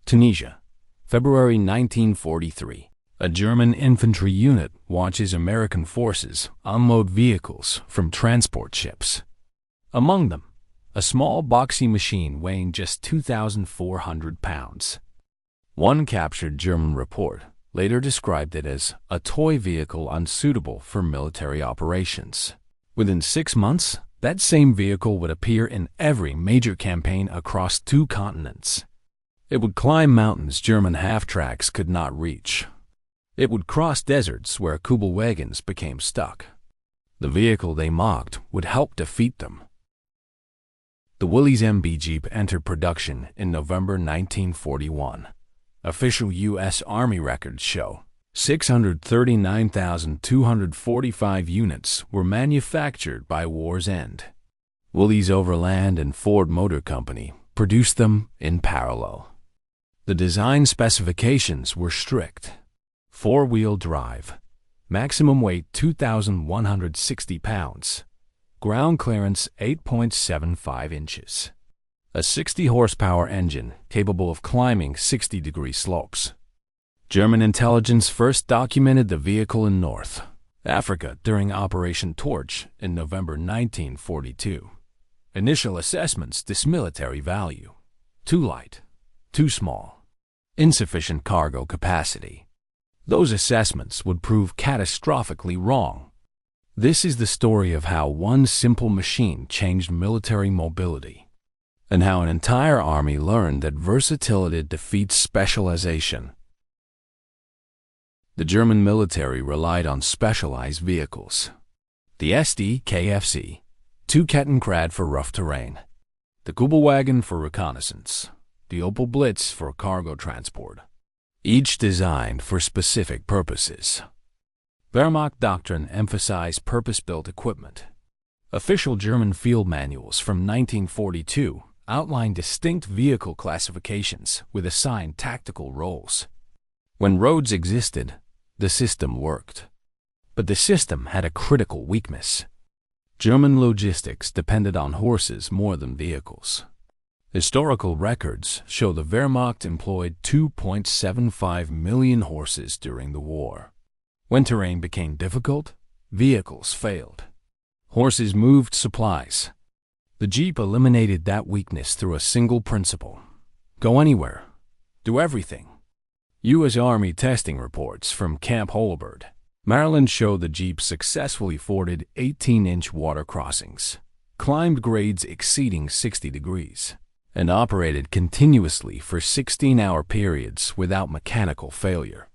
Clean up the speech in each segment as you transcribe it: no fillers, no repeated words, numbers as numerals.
Tunisia, February 1943. A German infantry unit watches American forces unload vehicles from transport ships. Among them, a small boxy machine weighing just 2,400 pounds. One captured German report later described it as a toy vehicle unsuitable for military operations. Within 6 months, that same vehicle would appear in every major campaign across 2 continents. It would climb mountains German half-tracks could not reach. It would cross deserts where Kübelwagens became stuck. The vehicle they mocked would help defeat them. The Willys MB Jeep entered production in November 1941. Official U.S. Army records show 639,245 units were manufactured by war's end. Willys Overland and Ford Motor Company produced them in parallel. The design specifications were strict. 4-wheel drive, maximum weight 2,160 pounds, ground clearance 8.75 inches, a 60-horsepower engine capable of climbing 60-degree slopes. German intelligence first documented the vehicle in North Africa during Operation Torch in November 1942. Initial assessments: dismilitary value, too light, too small, insufficient cargo capacity. Those assessments would prove catastrophically wrong. This is the story of how one simple machine changed military mobility, and how an entire army learned that versatility defeats specialization. The German military relied on specialized vehicles. The SD KFC, 2 Kettenkrad for rough terrain, the Kübelwagen for reconnaissance, the Opel Blitz for cargo transport, each designed for specific purposes. Wehrmacht doctrine emphasized purpose-built equipment. Official German field manuals from 1942 outlined distinct vehicle classifications with assigned tactical roles. When roads existed, the system worked. But the system had a critical weakness. German logistics depended on horses more than vehicles. Historical records show the Wehrmacht employed 2.75 million horses during the war. When terrain became difficult, vehicles failed. Horses moved supplies. The Jeep eliminated that weakness through a single principle: go anywhere, do everything. U.S. Army testing reports from Camp Holabird, Maryland show the Jeep successfully forded 18-inch water crossings, climbed grades exceeding 60 degrees, and operated continuously for 16-hour periods without mechanical failure.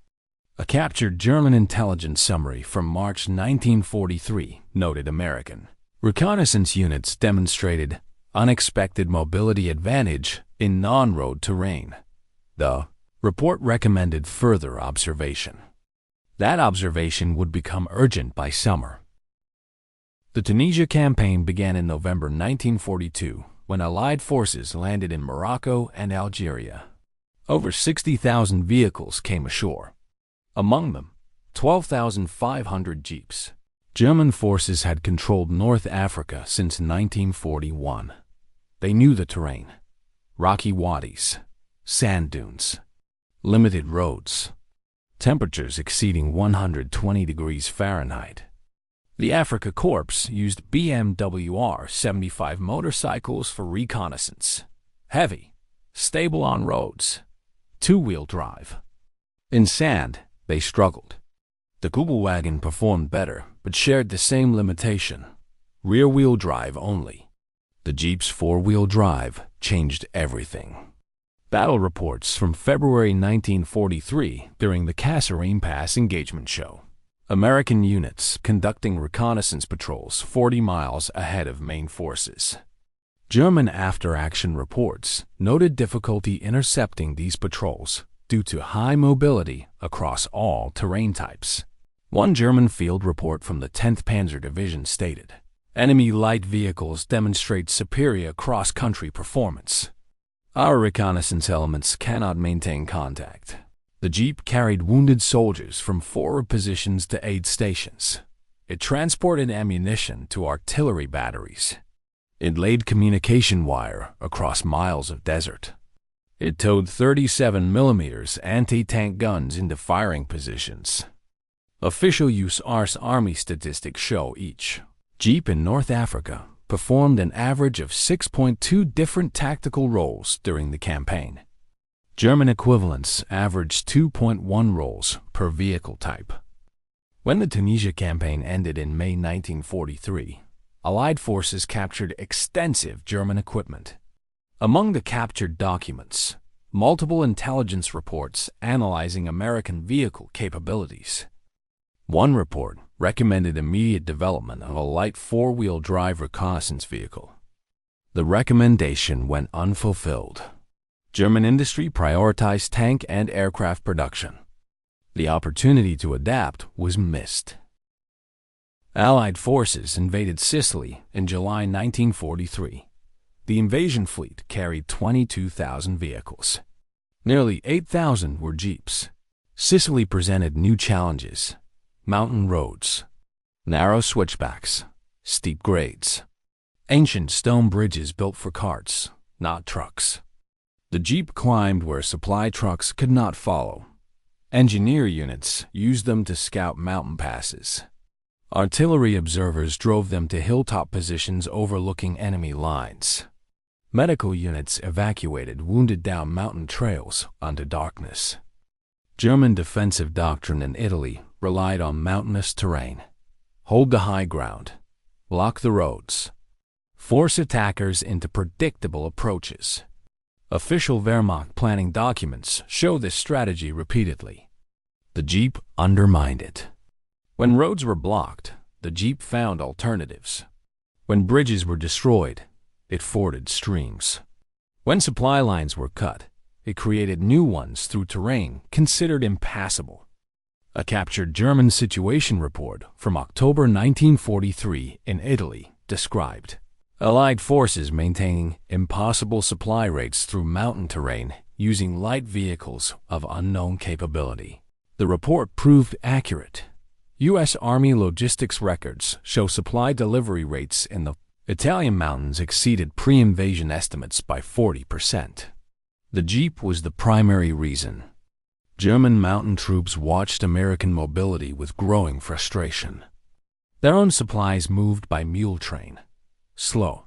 A captured German intelligence summary from March 1943 noted American reconnaissance units demonstrated unexpected mobility advantage in non-road terrain. The report recommended further observation. That observation would become urgent by summer. The Tunisia campaign began in November 1942 when Allied forces landed in Morocco and Algeria. Over 60,000 vehicles came ashore. Among them, 12,500 Jeeps. German forces had controlled North Africa since 1941. They knew the terrain: rocky wadis, sand dunes, limited roads, temperatures exceeding 120 degrees Fahrenheit. The Africa Corps used BMW 75 motorcycles for reconnaissance. Heavy, stable on roads, 2-wheel drive. In sand, they struggled. The Kübelwagen performed better, but shared the same limitation: rear-wheel drive only. The Jeep's 4-wheel drive changed everything. Battle reports from February 1943 during the Kasserine Pass engagement show American units conducting reconnaissance patrols 40 miles ahead of main forces. German after-action reports noted difficulty intercepting these patrols due to high mobility across all terrain types. One German field report from the 10th Panzer Division stated, "Enemy light vehicles demonstrate superior cross-country performance. Our reconnaissance elements cannot maintain contact." The Jeep carried wounded soldiers from forward positions to aid stations. It transported ammunition to artillery batteries. It laid communication wire across miles of desert. It towed 37mm anti-tank guns into firing positions. Official U.S. Army statistics show each Jeep in North Africa performed an average of 6.2 different tactical roles during the campaign. German equivalents averaged 2.1 roles per vehicle type. When the Tunisia campaign ended in May 1943, Allied forces captured extensive German equipment. Among the captured documents, multiple intelligence reports analyzing American vehicle capabilities. One report recommended immediate development of a light four-wheel drive reconnaissance vehicle. The recommendation went unfulfilled. German industry prioritized tank and aircraft production. The opportunity to adapt was missed. Allied forces invaded Sicily in July 1943. The invasion fleet carried 22,000 vehicles. Nearly 8,000 were Jeeps. Sicily presented new challenges: mountain roads, narrow switchbacks, steep grades, ancient stone bridges built for carts, not trucks. The Jeep climbed where supply trucks could not follow. Engineer units used them to scout mountain passes. Artillery observers drove them to hilltop positions overlooking enemy lines. Medical units evacuated wounded down mountain trails onto darkness. German defensive doctrine in Italy relied on mountainous terrain. Hold the high ground. Block the roads. Force attackers into predictable approaches. Official Wehrmacht planning documents show this strategy repeatedly. The Jeep undermined it. When roads were blocked, the Jeep found alternatives. When bridges were destroyed, it forded streams. When supply lines were cut, it created new ones through terrain considered impassable. A captured German situation report from October 1943 in Italy described Allied forces maintaining impossible supply rates through mountain terrain using light vehicles of unknown capability. The report proved accurate. U.S. Army logistics records show supply delivery rates in the Italian mountains exceeded pre-invasion estimates by 40%. The Jeep was the primary reason. German mountain troops watched American mobility with growing frustration. Their own supplies moved by mule train. Slow,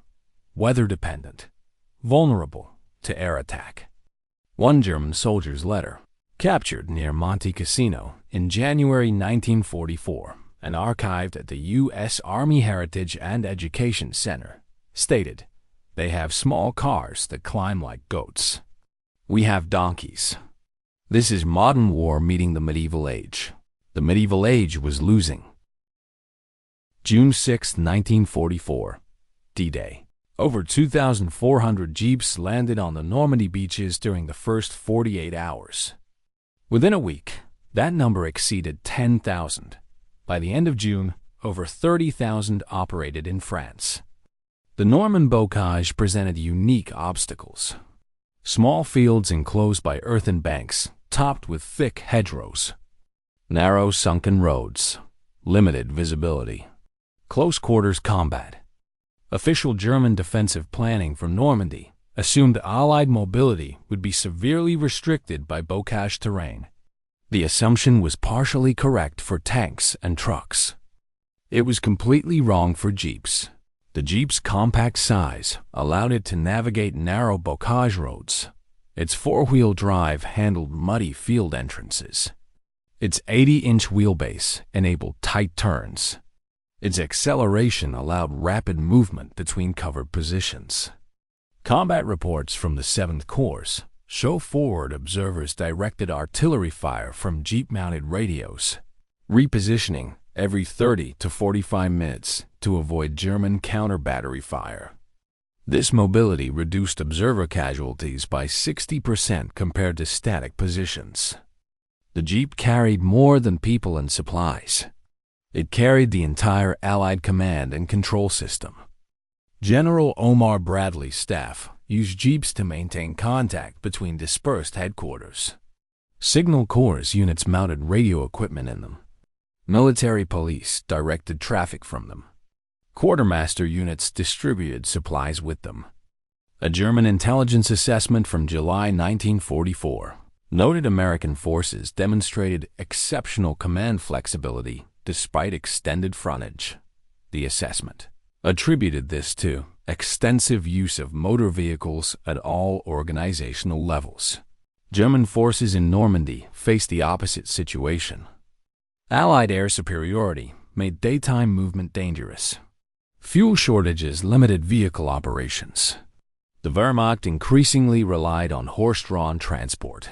weather-dependent, vulnerable to air attack. One German soldier's letter, captured near Monte Cassino in January 1944 and archived at the U.S. Army Heritage and Education Center, stated, "They have small cars that climb like goats. We have donkeys." This is modern war meeting the medieval age. The medieval age was losing. June 6, 1944. D-Day. Over 2,400 Jeeps landed on the Normandy beaches during the first 48 hours. Within a week, that number exceeded 10,000. By the end of June, over 30,000 operated in France. The Norman bocage presented unique obstacles. Small fields enclosed by earthen banks, topped with thick hedgerows. Narrow sunken roads. Limited visibility. Close quarters combat. Official German defensive planning for Normandy assumed Allied mobility would be severely restricted by bocage terrain. The assumption was partially correct for tanks and trucks. It was completely wrong for Jeeps. The Jeep's compact size allowed it to navigate narrow bocage roads. Its four-wheel drive handled muddy field entrances. Its 80-inch wheelbase enabled tight turns. Its acceleration allowed rapid movement between covered positions. Combat reports from the 7th Corps show forward observers directed artillery fire from Jeep-mounted radios, repositioning every 30 to 45 minutes to avoid German counter-battery fire. This mobility reduced observer casualties by 60% compared to static positions. The Jeep carried more than people and supplies. It carried the entire Allied command and control system. General Omar Bradley's staff used Jeeps to maintain contact between dispersed headquarters. Signal Corps units mounted radio equipment in them. Military police directed traffic from them. Quartermaster units distributed supplies with them. A German intelligence assessment from July 1944 noted American forces demonstrated exceptional command flexibility despite extended frontage. The assessment attributed this to extensive use of motor vehicles at all organizational levels. German forces in Normandy faced the opposite situation. Allied air superiority made daytime movement dangerous. Fuel shortages limited vehicle operations. The Wehrmacht increasingly relied on horse-drawn transport.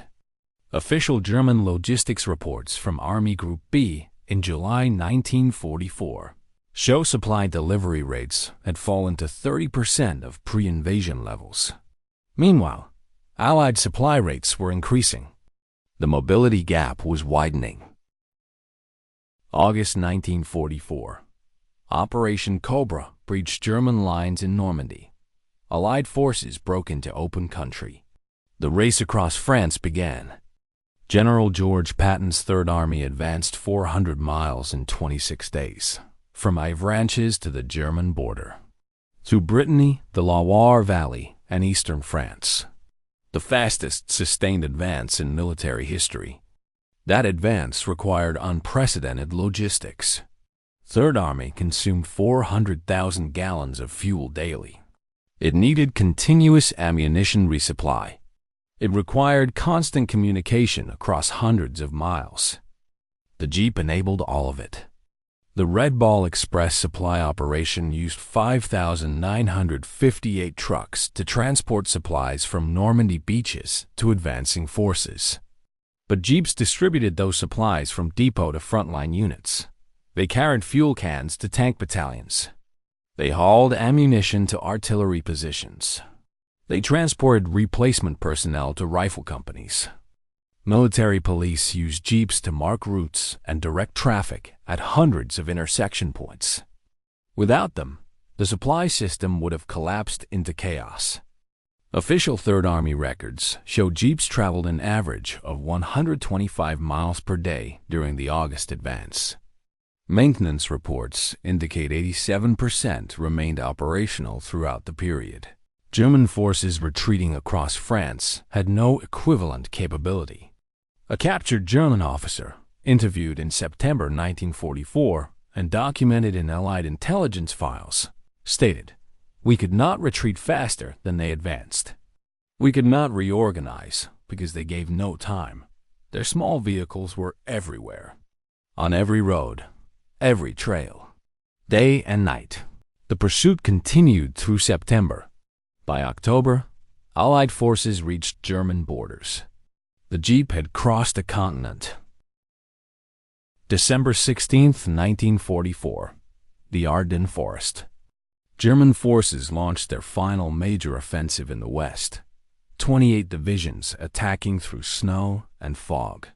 Official German logistics reports from Army Group B in July 1944 show supply delivery rates had fallen to 30% of pre-invasion levels. Meanwhile, Allied supply rates were increasing. The mobility gap was widening. August 1944. Operation Cobra breached German lines in Normandy. Allied forces broke into open country. The race across France began. General George Patton's Third Army advanced 400 miles in 26 days, from Avranches to the German border, through Brittany, the Loire Valley, and eastern France. The fastest sustained advance in military history. That advance required unprecedented logistics. Third Army consumed 400,000 gallons of fuel daily. It needed continuous ammunition resupply. It required constant communication across hundreds of miles. The Jeep enabled all of it. The Red Ball Express supply operation used 5,958 trucks to transport supplies from Normandy beaches to advancing forces. But Jeeps distributed those supplies from depot to frontline units. They carried fuel cans to tank battalions. They hauled ammunition to artillery positions. They transported replacement personnel to rifle companies. Military police used Jeeps to mark routes and direct traffic at hundreds of intersection points. Without them, the supply system would have collapsed into chaos. Official Third Army records show Jeeps traveled an average of 125 miles per day during the August advance. Maintenance reports indicate 87% remained operational throughout the period. German forces retreating across France had no equivalent capability. A captured German officer, interviewed in September 1944 and documented in Allied intelligence files, stated, "We could not retreat faster than they advanced. We could not reorganize because they gave no time. Their small vehicles were everywhere, on every road, every trail, day and night." The pursuit continued through September. By October, Allied forces reached German borders. The Jeep had crossed a continent. December 16, 1944. The Ardennes Forest. German forces launched their final major offensive in the west. 28 divisions attacking through snow and fog.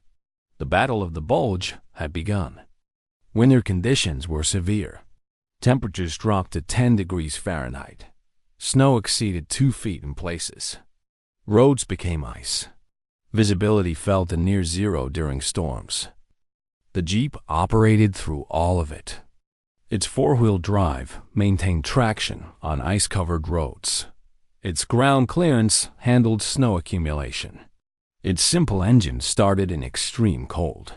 The Battle of the Bulge had begun. Winter conditions were severe. Temperatures dropped to 10 degrees Fahrenheit. Snow exceeded 2 feet in places. Roads became ice. Visibility fell to near zero during storms. The Jeep operated through all of it. Its four-wheel drive maintained traction on ice-covered roads. Its ground clearance handled snow accumulation. Its simple engine started in extreme cold.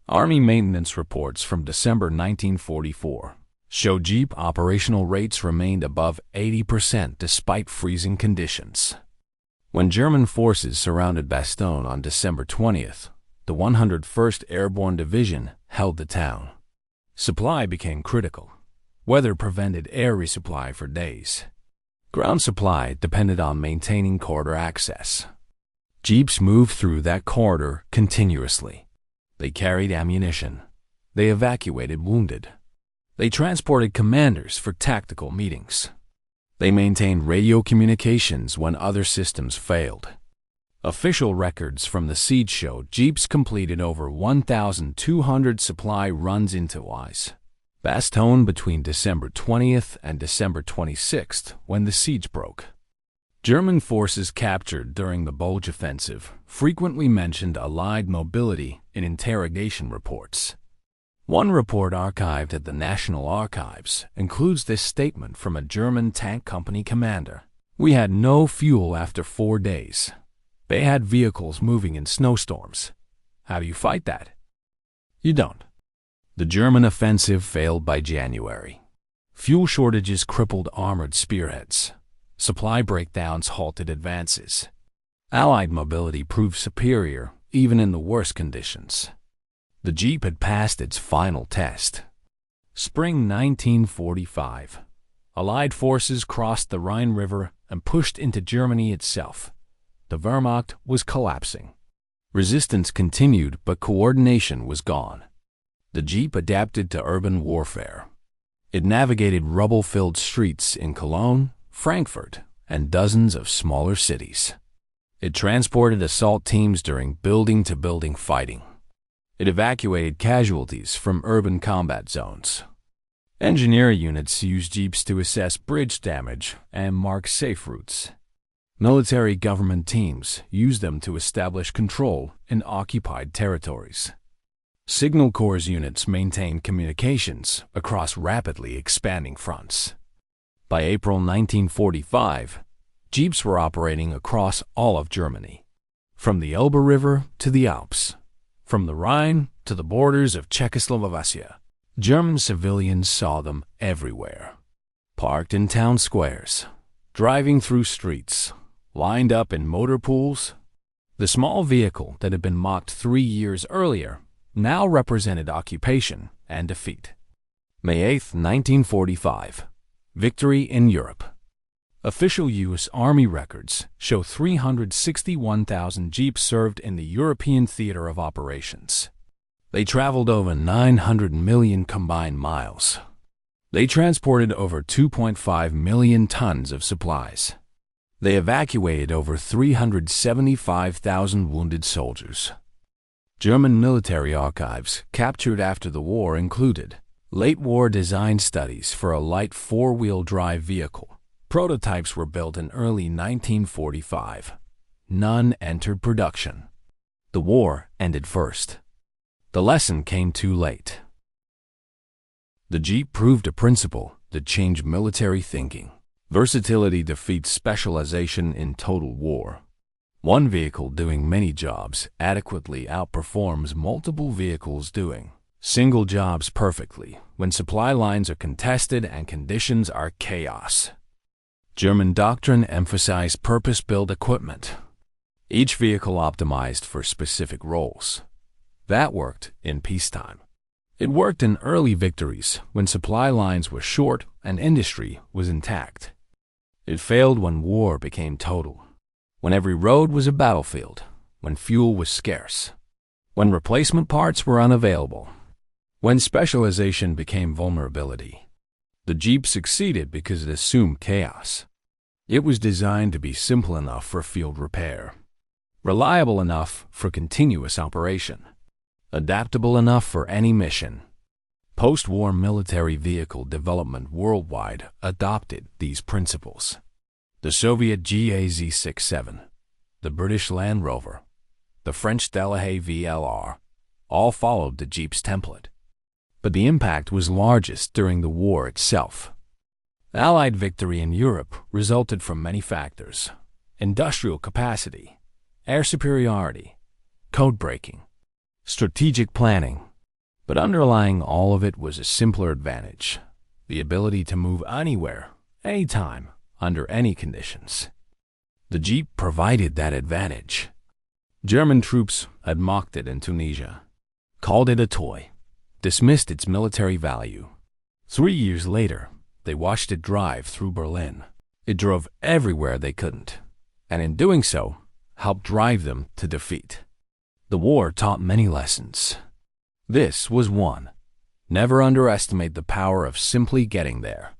Army maintenance reports from December 1944 show Jeep operational rates remained above 80% despite freezing conditions. When German forces surrounded Bastogne on December 20th, the 101st Airborne Division held the town. Supply became critical. Weather prevented air resupply for days. Ground supply depended on maintaining corridor access. Jeeps moved through that corridor continuously. They carried ammunition. They evacuated wounded. They transported commanders for tactical meetings. They maintained radio communications when other systems failed. Official records from the siege show Jeeps completed over 1,200 supply runs into Bastogne between December 20th and December 26th when the siege broke. German forces captured during the Bulge offensive frequently mentioned Allied mobility in interrogation reports. One report archived at the National Archives includes this statement from a German tank company commander. We had no fuel after 4 days. They had vehicles moving in snowstorms. How do you fight that? You don't. The German offensive failed by January. Fuel shortages crippled armored spearheads. Supply breakdowns halted advances. Allied mobility proved superior even in the worst conditions. The Jeep had passed its final test. Spring 1945. Allied forces crossed the Rhine River and pushed into Germany itself. The Wehrmacht was collapsing. Resistance continued, but coordination was gone. The Jeep adapted to urban warfare. It navigated rubble-filled streets in Cologne, Frankfurt, and dozens of smaller cities. It transported assault teams during building-to-building fighting. It evacuated casualties from urban combat zones. Engineer units used Jeeps to assess bridge damage and mark safe routes. Military government teams used them to establish control in occupied territories. Signal Corps units maintained communications across rapidly expanding fronts. By April 1945, Jeeps were operating across all of Germany, from the Elbe River to the Alps, from the Rhine to the borders of Czechoslovakia. German civilians saw them everywhere. Parked in town squares, driving through streets, lined up in motor pools. The small vehicle that had been mocked 3 years earlier now represented occupation and defeat. May 8, 1945. Victory in Europe. Official U.S. Army records show 361,000 Jeeps served in the European theater of operations. They traveled over 900 million combined miles. They transported over 2.5 million tons of supplies. They evacuated over 375,000 wounded soldiers. German military archives captured after the war included late-war design studies for a light four-wheel drive vehicle. Prototypes were built in early 1945. None entered production. The war ended first. The lesson came too late. The Jeep proved a principle that changed military thinking. Versatility defeats specialization in total war. One vehicle doing many jobs adequately outperforms multiple vehicles doing single jobs perfectly when supply lines are contested and conditions are chaos. German doctrine emphasized purpose-built equipment. Each vehicle optimized for specific roles. That worked in peacetime. It worked in early victories when supply lines were short and industry was intact. It failed when war became total, when every road was a battlefield, when fuel was scarce, when replacement parts were unavailable, when specialization became vulnerability. The Jeep succeeded because it assumed chaos. It was designed to be simple enough for field repair, reliable enough for continuous operation, adaptable enough for any mission. Post-war military vehicle development worldwide adopted these principles. The Soviet GAZ-67, the British Land Rover, the French Delahaye VLR, all followed the Jeep's template. But the impact was largest during the war itself. Allied victory in Europe resulted from many factors: industrial capacity, air superiority, code breaking, strategic planning. But underlying all of it was a simpler advantage: the ability to move anywhere, anytime, under any conditions. The Jeep provided that advantage. German troops had mocked it in Tunisia, called it a toy, dismissed its military value. 3 years later, they watched it drive through Berlin. It drove everywhere they couldn't, and in doing so, helped drive them to defeat. The war taught many lessons. This was one. Never underestimate the power of simply getting there.